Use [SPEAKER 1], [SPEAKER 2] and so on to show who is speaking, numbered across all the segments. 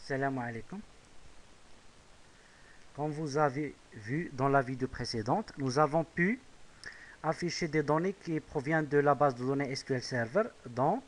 [SPEAKER 1] Salam alaikum. Comme vous avez vu dans la vidéo précédente, nous avons pu afficher des données qui proviennent de la base de données SQL Server dans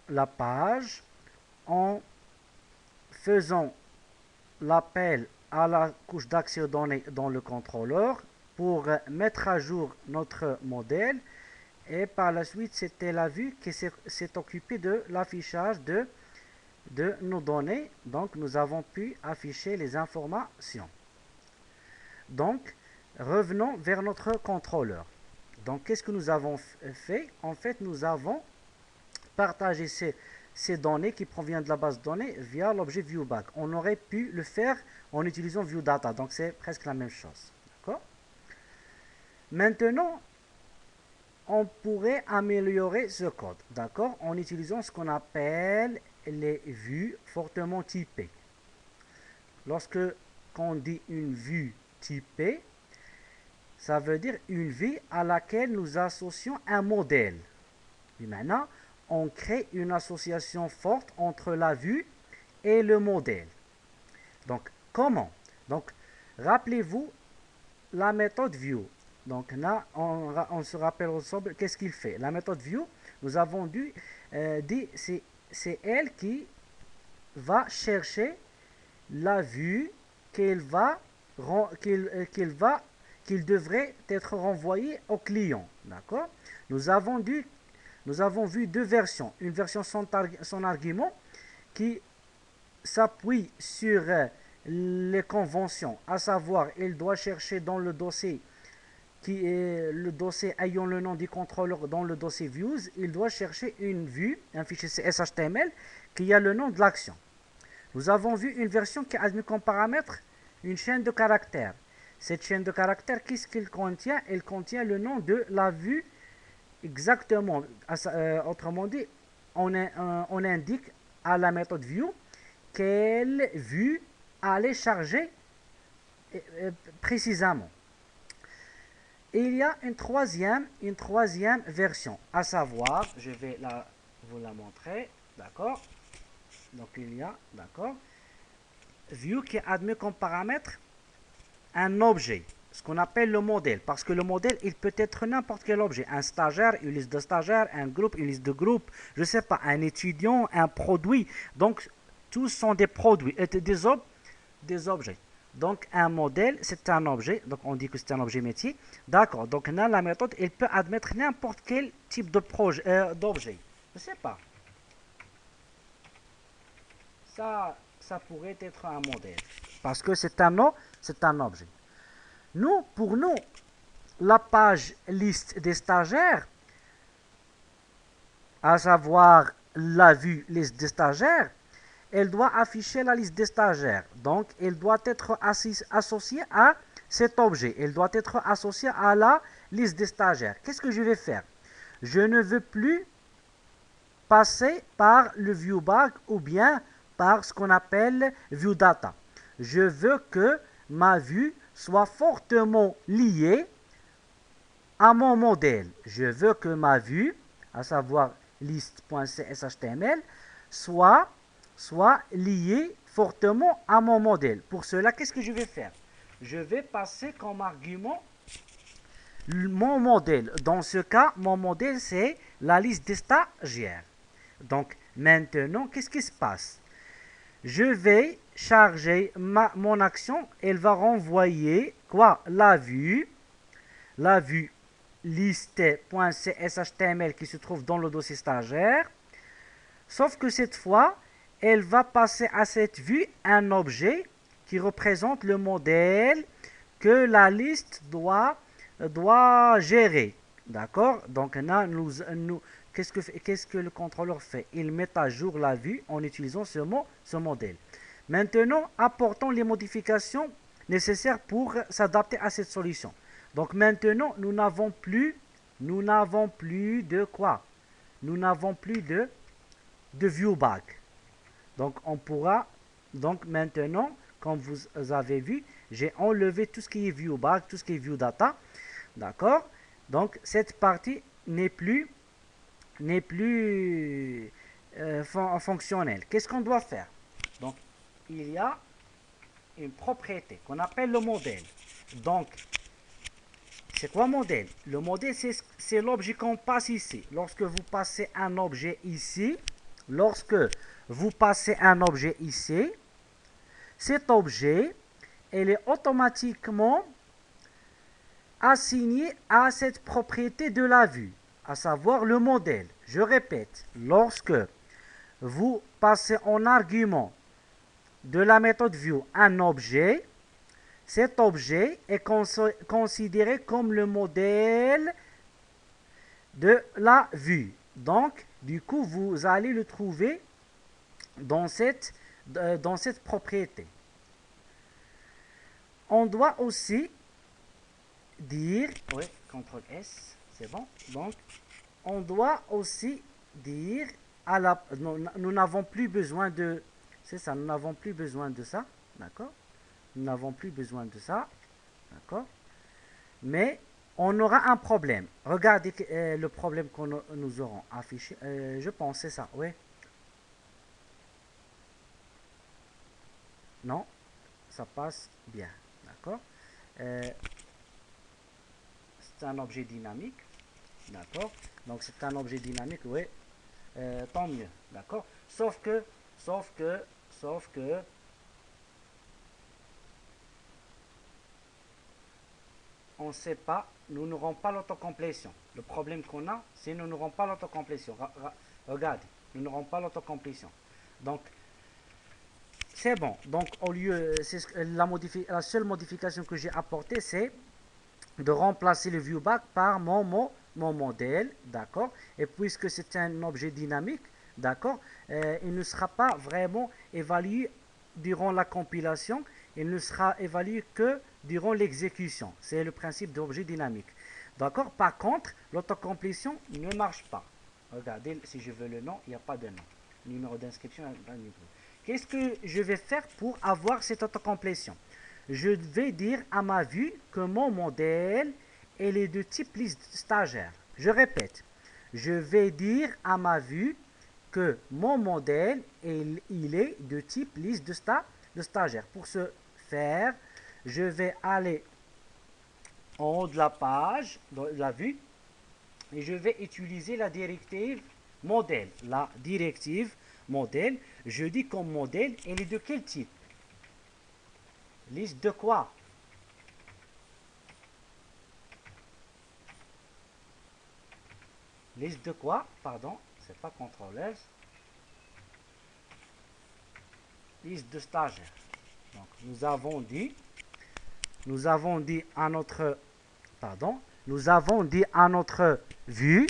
[SPEAKER 1] la page en faisant l'appel à la couche d'accès aux données dans le contrôleur pour mettre à jour notre modèle, et par la suite c'était la vue qui s'est occupée de l'affichage de nos données. Donc nous avons pu afficher les informations. Donc revenons vers notre contrôleur. Donc qu'est-ce que nous avons fait? En fait, nous avons partagé ces données qui proviennent de la base de données via l'objet ViewBag. On aurait pu le faire en utilisant ViewData, donc c'est presque la même chose. D'accord? Maintenant, on pourrait améliorer ce code, d'accord, en utilisant ce qu'on appelle les vues fortement typées. Lorsque on dit une vue typée, ça veut dire une vue à laquelle nous associons un modèle. Et maintenant, on crée une association forte entre la vue et le modèle. Donc, comment? Donc, rappelez-vous la méthode view. Donc là, on se rappelle ensemble qu'est-ce qu'il fait. La méthode view, nous avons dit, c'est elle qui va chercher la vue qu'il devrait être renvoyée au client. D'accord? Nous avons vu deux versions. Une version sans argument qui s'appuie sur les conventions, à savoir, il doit chercher dans le dossier qui est le dossier ayant le nom du contrôleur dans le dossier views, il doit chercher une vue, un fichier CSHTML qui a le nom de l'action. Nous avons vu une version qui a admis comme paramètre une chaîne de caractères. Cette chaîne de caractères, qu'est-ce qu'elle contient? Elle contient le nom de la vue exactement. Autrement dit, on indique à la méthode view quelle vue aller charger précisément. Et il y a une troisième version, à savoir, je vais vous la montrer, d'accord? Donc il y a, d'accord, view qui admet comme paramètre un objet, ce qu'on appelle le modèle, parce que le modèle, il peut être n'importe quel objet, un stagiaire, une liste de stagiaires, un groupe, une liste de groupes, je ne sais pas, un étudiant, un produit. Donc tous sont des produits, des objets. Donc un modèle, c'est un objet, donc on dit que c'est un objet métier. D'accord, donc là la méthode, elle peut admettre n'importe quel type de projet, d'objet. Je ne sais pas. Ça pourrait être un modèle. Parce que c'est un objet. Pour nous, la page liste des stagiaires, à savoir la vue liste des stagiaires, elle doit afficher la liste des stagiaires. Donc, elle doit être associée à cet objet. Elle doit être associée à la liste des stagiaires. Qu'est-ce que je vais faire? Je ne veux plus passer par le ViewBag ou bien par ce qu'on appelle ViewData. Je veux que ma vue soit fortement liée à mon modèle. Je veux que ma vue, à savoir liste.cshtml, soit liée fortement à mon modèle. Pour cela, qu'est-ce que je vais faire? Je vais passer comme argument mon modèle. Dans ce cas, mon modèle, c'est la liste des stagiaires. Donc, maintenant, qu'est-ce qui se passe? Je vais charger mon action. Elle va renvoyer quoi? La vue liste.cshtml qui se trouve dans le dossier stagiaire. Sauf que cette fois, elle va passer à cette vue un objet qui représente le modèle que la liste doit gérer. D'accord? Donc là, qu'est-ce que le contrôleur fait? Il met à jour la vue en utilisant ce modèle. Maintenant, apportons les modifications nécessaires pour s'adapter à cette solution. Donc maintenant, nous n'avons plus de quoi? Nous n'avons plus de ViewBag. Donc on pourra, donc maintenant, comme vous avez vu, j'ai enlevé tout ce qui est ViewBag, tout ce qui est ViewData. D'accord? Donc cette partie n'est plus fonctionnel. Qu'est-ce qu'on doit faire? Donc, il y a une propriété qu'on appelle le modèle. Donc, c'est quoi modèle? Le modèle, c'est l'objet qu'on passe ici. Lorsque vous passez un objet ici, cet objet, il est automatiquement assigné à cette propriété de la vue, à savoir le modèle. Je répète, lorsque vous passez en argument de la méthode view un objet, cet objet est considéré comme le modèle de la vue. Donc, du coup, vous allez le trouver dans cette propriété. On doit aussi dire, oui, CTRL S, c'est bon. Donc, on doit aussi dire à la, nous n'avons plus besoin de, c'est ça, nous n'avons plus besoin de ça, d'accord? Nous n'avons plus besoin de ça, d'accord? Mais on aura un problème. Regardez le problème que nous aurons affiché. Je pense c'est ça, oui. Non, ça passe bien, d'accord? C'est un objet dynamique, d'accord? Donc c'est un objet dynamique, oui. Tant mieux, d'accord? Sauf que, on ne sait pas, nous n'aurons pas l'autocomplétion. Le problème qu'on a, c'est que nous n'aurons pas l'autocomplétion. Regardez, nous n'aurons pas l'autocomplétion. Donc, c'est bon. Donc, au lieu, la seule modification que j'ai apportée, c'est de remplacer le viewback par mon modèle, d'accord? Et puisque c'est un objet dynamique, d'accord, il ne sera pas vraiment évalué durant la compilation, il ne sera évalué que durant l'exécution. C'est le principe d'objet dynamique. D'accord? Par contre, l'autocomplétion ne marche pas. Regardez, si je veux le nom, il n'y a pas de nom. Numéro d'inscription, qu'est-ce que je vais faire pour avoir cette autocomplétion? Je vais dire à ma vue que mon modèle est de type liste stagiaire. Je répète, je vais dire à ma vue que mon modèle il est de type liste de stagiaire. Pour ce faire, je vais aller en haut de la page, de la vue, et je vais utiliser la directive modèle. La directive modèle, je dis comme modèle, elle est de quel type? Liste de quoi? Liste de quoi? Pardon, c'est pas CTRL S. Liste de stagiaires. Donc, nous avons dit à notre, nous avons dit à notre vue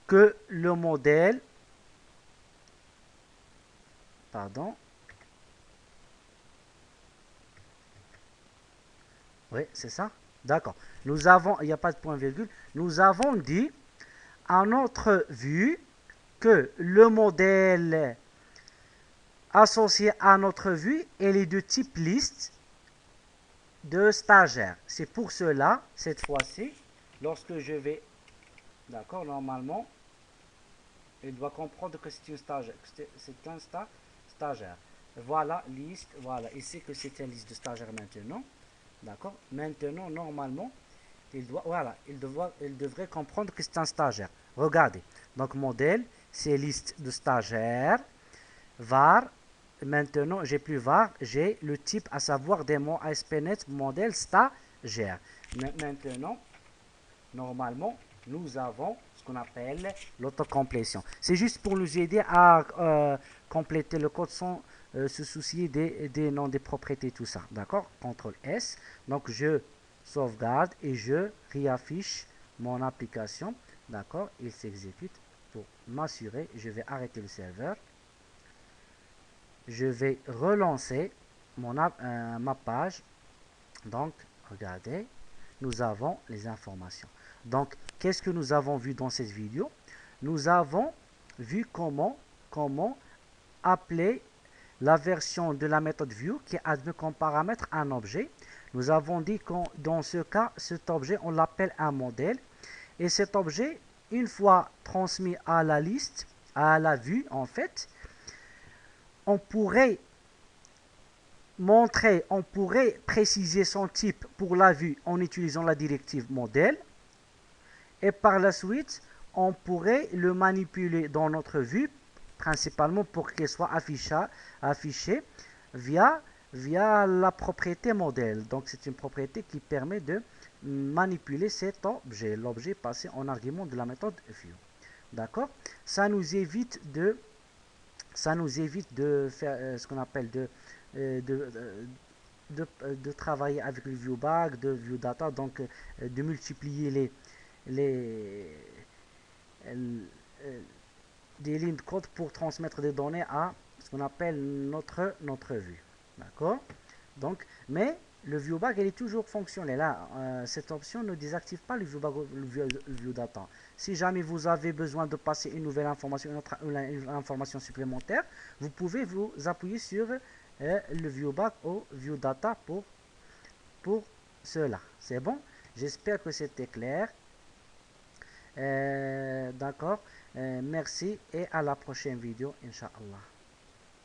[SPEAKER 1] que le modèle, oui, c'est ça, d'accord. Nous avons, il n'y a pas de point virgule, nous avons dit à notre vue que le modèle associé à notre vue, elle est de type liste de stagiaires. C'est pour cela, cette fois-ci, lorsque je vais, d'accord, normalement, il doit comprendre que c'est une stagiaire, c'est un stagiaire. Voilà, liste, voilà, il sait que c'est une liste de stagiaires maintenant, d'accord. Maintenant, normalement, il devrait comprendre que c'est un stagiaire. Regardez, donc modèle, c'est liste de stagiaires, var. Maintenant, j'ai plus var, j'ai le type, à savoir démon ASP.NET modèle stagiaire. Maintenant, normalement, nous avons ce qu'on appelle l'autocomplétion. C'est juste pour nous aider à compléter le code sans se soucier des noms des propriétés, tout ça. D'accord? CTRL S. Donc, je sauvegarde et je réaffiche mon application. D'accord? Il s'exécute. Pour m'assurer, je vais arrêter le serveur. Je vais relancer ma page. Donc, regardez, nous avons les informations. Donc, qu'est-ce que nous avons vu dans cette vidéo? Nous avons vu comment appeler la version de la méthode view qui admet comme paramètre un objet. Nous avons dit que dans ce cas, cet objet, on l'appelle un modèle. Et cet objet, une fois transmis à la liste, à la vue, en fait, on pourrait montrer, on pourrait préciser son type pour la vue en utilisant la directive modèle. Et par la suite, on pourrait le manipuler dans notre vue, principalement pour qu'il soit affiché via la propriété modèle. Donc c'est une propriété qui permet de manipuler cet objet, l'objet passé en argument de la méthode view. D'accord? Ça nous évite de faire ce qu'on appelle de travailler avec le viewbag, de viewdata, donc de multiplier les, des lignes de code pour transmettre des données à ce qu'on appelle notre vue. D'accord? Donc, mais le viewbag, elle est toujours fonctionnelle. Là, cette option ne désactive pas le viewbag, le viewdata. Si jamais vous avez besoin de passer une nouvelle information, une information supplémentaire, vous pouvez vous appuyer sur le viewbag ou viewdata pour cela. C'est bon? J'espère que c'était clair. D'accord. Merci et à la prochaine vidéo, Inch'Allah.